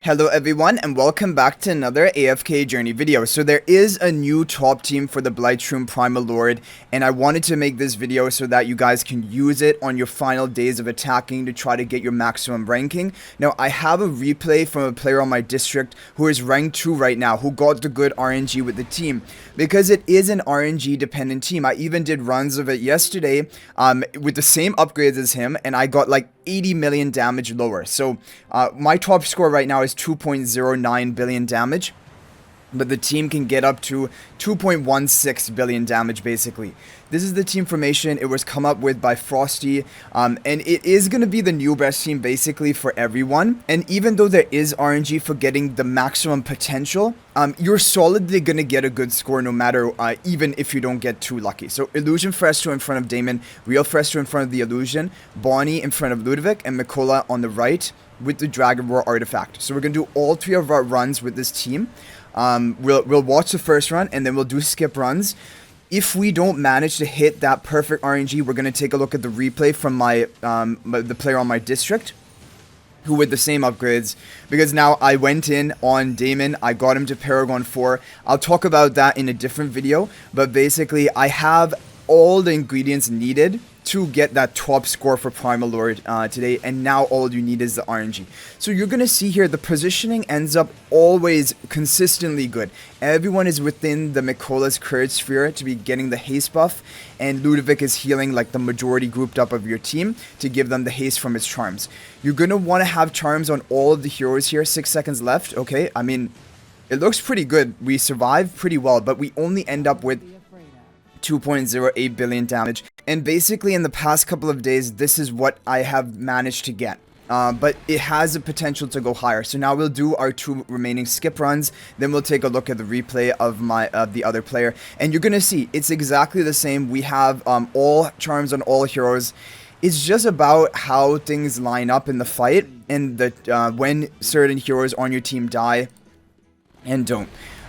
Hello everyone and welcome back to another AFK journey video. So there is a new top team for the Blightshroom Primal Lord, and I wanted to make this video so that you guys can use it on your final days of attacking to try to get your maximum ranking. Now I have a replay from a player on my district who is ranked 2 right now, who got the good RNG with the team, because it is an RNG dependent team. I even did runs of it yesterday with the same upgrades as him, and I got like 80 million damage lower. So my top score right now is 2.09 billion damage, but the team can get up to 2.16 billion damage basically. This is the team formation. It was come up with by Frosty, and it is going to be the new best team basically for everyone. And even though there is RNG for getting the maximum potential, you're solidly going to get a good score no matter, even if you don't get too lucky. So Illusion Fresto in front of Damon, Real Fresto in front of the Illusion, Bonnie in front of Ludovic, and Mikola on the right with the Dragon Roar artifact. So we're going to do all 3 of our runs with this team. We'll watch the first run and then we'll do skip runs. If we don't manage to hit that perfect RNG, we're going to take a look at the replay from the player on my district who with the same upgrades, because now I went in on Damon, I got him to Paragon 4. I'll talk about that in a different video, but basically I have all the ingredients needed to get that top score for Primal Lord today, and now all you need is the RNG. So you're gonna see here the positioning ends up always consistently good. Everyone is within the Mikola's Courage Sphere to be getting the haste buff, and Ludovic is healing like the majority grouped up of your team to give them the haste from his charms. You're gonna want to have charms on all of the heroes here. 6 seconds left. Okay, I mean, it looks pretty good. We survived pretty well, but we only end up with 2.08 billion damage, and basically in the past couple of days this is what I have managed to get, but it has the potential to go higher. So now we'll do our 2 remaining skip runs, then we'll take a look at the replay of the other player, and you're gonna see it's exactly the same. We have all charms on all heroes. It's just about how things line up in the fight, and the when certain heroes on your team die and don't.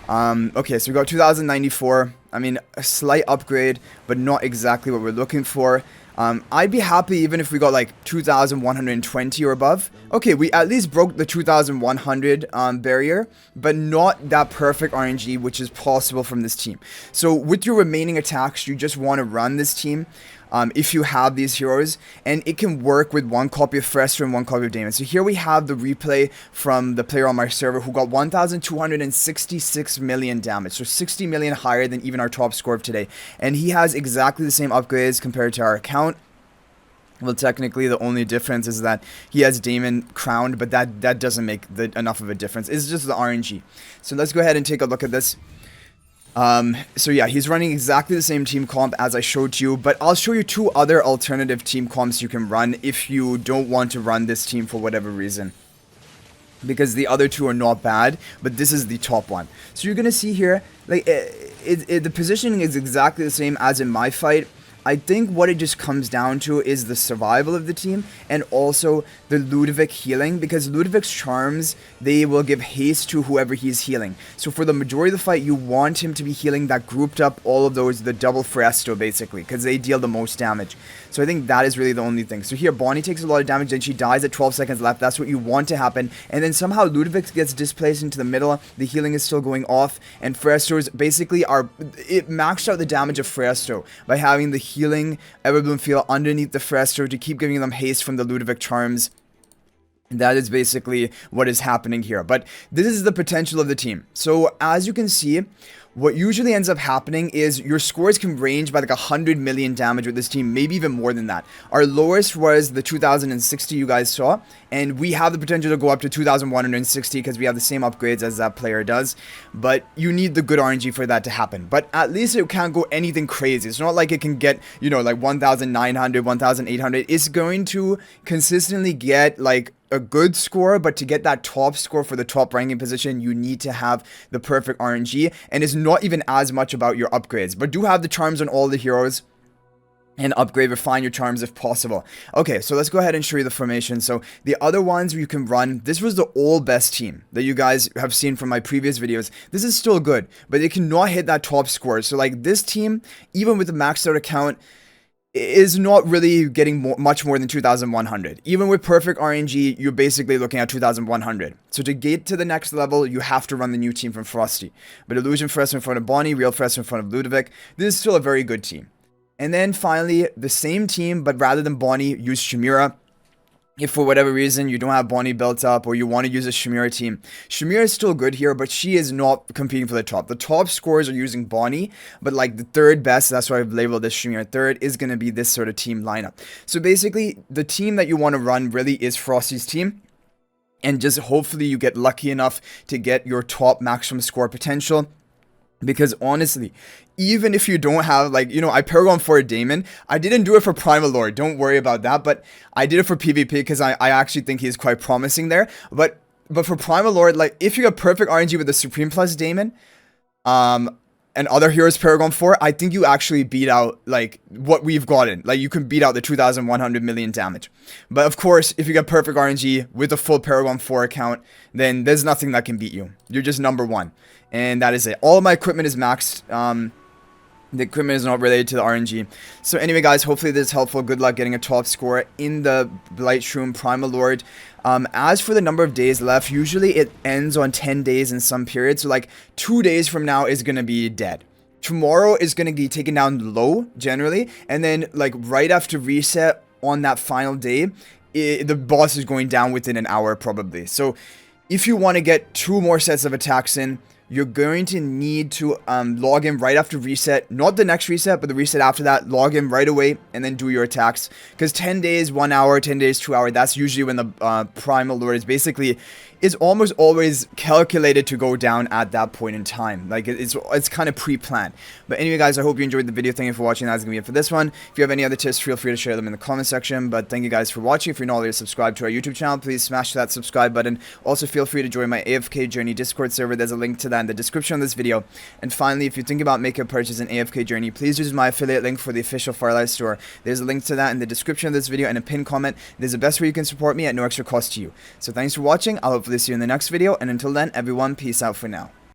Okay, so we got 2094. I mean, a slight upgrade, but not exactly what we're looking for. I'd be happy even if we got like 2120 or above. Okay, we at least broke the 2100 barrier, but not that perfect RNG, which is possible from this team. So with your remaining attacks, you just want to run this team. If you have these heroes, and it can work with 1 copy of Frester and 1 copy of Damon. So here we have the replay from the player on my server who got 1266 million damage, so 60 million higher than even our top score of today, and he has exactly the same upgrades compared to our account. Well, technically the only difference is that he has Damon crowned, but that doesn't make enough of a difference. It's just the RNG. So let's go ahead and take a look at this. So yeah, he's running exactly the same team comp as I showed you, but I'll show you 2 other alternative team comps you can run if you don't want to run this team for whatever reason, because the other 2 are not bad, but this is the top one. So you're gonna see here, like, the positioning is exactly the same as in my fight. I think what it just comes down to is the survival of the team, and also the Ludovic healing, because Ludovic's charms, they will give haste to whoever he's healing. So for the majority of the fight, you want him to be healing that grouped up all of those, the double Fresto basically, because they deal the most damage. So I think that is really the only thing. So here, Bonnie takes a lot of damage and she dies at 12 seconds left. That's what you want to happen. And then somehow Ludovic gets displaced into the middle. The healing is still going off. And Frestos basically it maxed out the damage of Fresto by having the healing Everbloom Field underneath the Fresto to keep giving them haste from the Ludovic charms. That is basically what is happening here. But this is the potential of the team. So as you can see, what usually ends up happening is your scores can range by like 100 million damage with this team, maybe even more than that. Our lowest was the 2060 you guys saw, and we have the potential to go up to 2160 because we have the same upgrades as that player does, but you need the good RNG for that to happen. But at least it can't go anything crazy. It's not like it can get, you know, like 1900, 1800. It's going to consistently get like a good score, but to get that top score for the top ranking position, you need to have the perfect RNG, and it's not even as much about your upgrades, but do have the charms on all the heroes and upgrade, refine your charms if possible. Okay, so let's go ahead and show you the formation. So the other ones you can run, this was the all best team that you guys have seen from my previous videos. This is still good, but it cannot hit that top score. So like this team, even with the maxed out account, is not really getting much more than 2100. Even with perfect RNG, you're basically looking at 2100. So to get to the next level, you have to run the new team from Frosty. But Illusion Fresco in front of Bonnie, Real Fresco in front of Ludovic, this is still a very good team. And then finally, the same team, but rather than Bonnie, use Shemira. If for whatever reason you don't have Bonnie built up or you want to use a Shemira team, Shemira is still good here, but she is not competing for the top. The top scorers are using Bonnie, but like the third best, that's why I've labeled this Shemira third, is going to be this sort of team lineup. So basically, the team that you want to run really is Frosty's team. And just hopefully you get lucky enough to get your top maximum score potential. Because honestly, even if you don't have, like, you know, I Paragon for a Damon. I didn't do it for Primal Lord. Don't worry about that. But I did it for PvP because I actually think he's quite promising there. But for Primal Lord, like, if you have perfect RNG with the Supreme Plus Damon, and other heroes Paragon 4, I think you actually beat out, like, what we've gotten. Like, you can beat out the 2100 million damage. But of course, if you get perfect RNG with a full Paragon 4 account, then there's nothing that can beat you. You're just number one. And that is it. All of my equipment is maxed. The equipment is not related to the RNG. So anyway, guys, hopefully this is helpful. Good luck getting a top score in the Blightshroom Primal Lord. As for the number of days left, usually it ends on 10 days in some periods. So like 2 days from now is going to be dead. Tomorrow is going to be taken down low, generally. And then like right after reset on that final day, the boss is going down within an hour probably. So if you want to get 2 more sets of attacks in, you're going to need to log in right after reset. Not the next reset, but the reset after that. Log in right away and then do your attacks. Because 10 days, 1 hour, 10 days, 2 hours, that's usually when the Primal Lord is basically... is almost always calculated to go down at that point in time. Like, it's kind of pre-planned. But anyway, guys, I hope you enjoyed the video. Thank you for watching. That's going to be it for this one. If you have any other tips, feel free to share them in the comment section. But thank you guys for watching. If you're not already subscribed to our YouTube channel, please smash that subscribe button. Also, feel free to join my AFK Journey Discord server. There's a link to that in the description of this video. And finally, if you think about making a purchase in AFK Journey, please use my affiliate link for the official Firelight store. There's a link to that in the description of this video and a pinned comment. There's the best way you can support me at no extra cost to you. So thanks for watching. I'll hopefully see you in the next video. And until then, everyone, peace out for now.